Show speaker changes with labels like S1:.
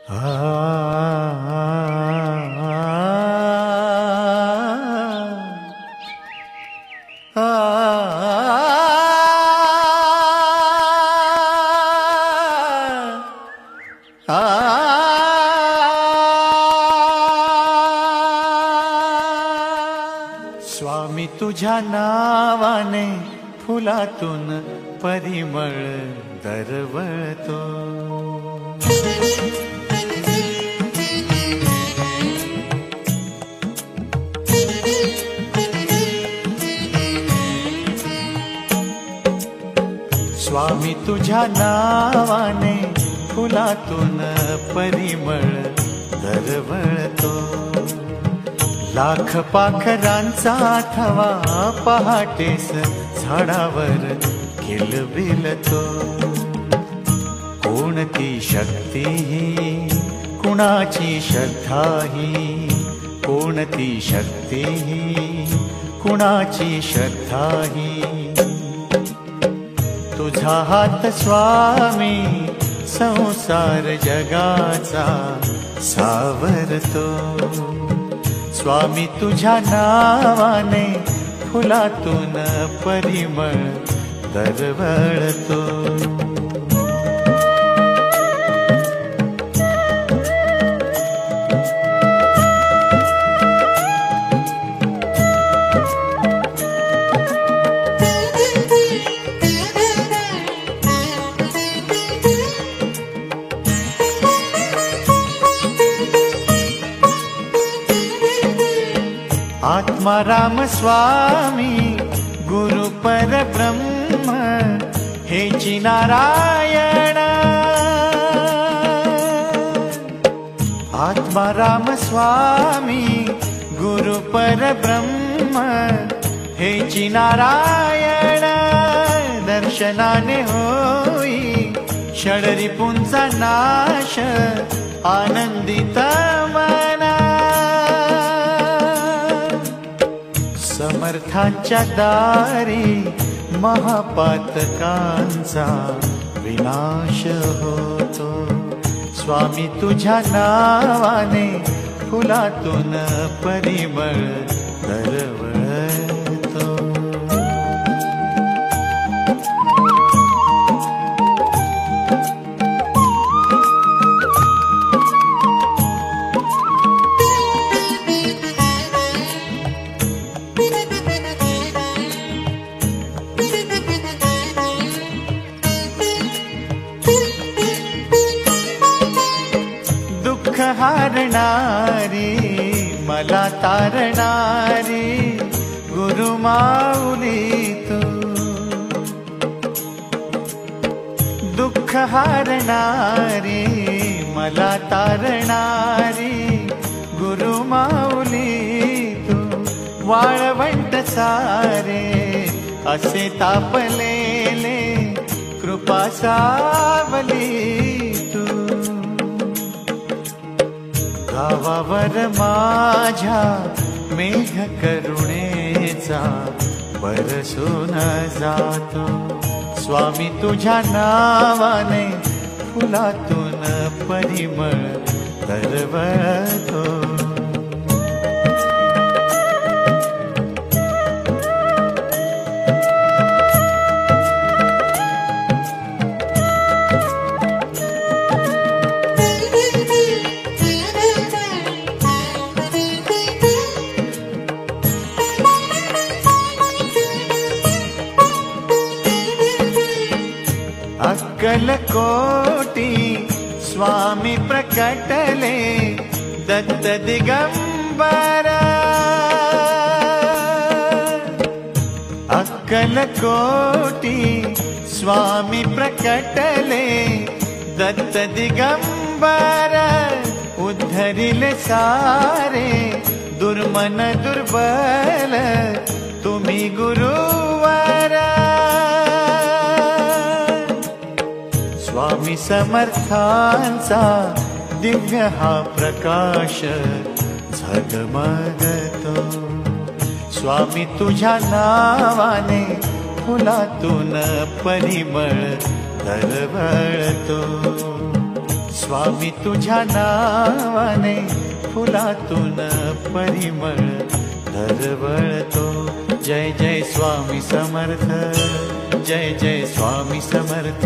S1: स्वामी तुझ्या नावाने फुलातून परिमळ दरवळतो। स्वामी तुझ्या नावाने फुलातून परिमळ दरवळतो। लाख पाखरांचा थवा पहाटेस झाडावर किलबिलतो। कोणती शक्ती ही कुणाची श्रद्धा ही, कोणती शक्ती ही कुणाची श्रद्धा ही। तुझा हात स्वामी संसार जगाचा सावरतो। स्वामी तुझ्या नावाने फुलातून परिमळ दरवळतो। आत्मा राम स्वामी गुरु परब्रह्म हेची नारायण। आत्मा राम स्वामी गुरु परब्रह्म हेची नारायण। दर्शनाने होई षडरिपुंचा नाश आनंदित मना। समर्थांच्या दारी महापातकांचा विनाश होतो। स्वामी तुझ्या नावाने फुलातून परिमळ दरवळतो। दुःख हारणारी मला तारणारी गुरु माऊली तू। दुःख हारणारी मला तारणारी गुरु माऊली तू। वाळवंट सारे असे तापलेले कृपा सावली तू। गावावर माझ्या मेघ करुणेचा बरसून जातो। स्वामी तुझ्या नावाने फुलातून परिमळ दरवळतो। अक्कलकोटी स्वामी प्रकटले दत्त दिगंबर। अक्कलकोटी स्वामी प्रकटले दत्त दिगंबर। उद्धरिले सारे दुर्मन दुर्बल तुम्ही गुरुवर। स्वामी समर्थांचा दिव्य हा प्रकाश झगमगतो। स्वामी तुझ्या नावाने फुलातून परिमळ दरवळतो। स्वामी तुझ्या नावाने फुलातून परिमळ दरवळतो. जय जय स्वामी समर्थ, जय जय स्वामी समर्थ.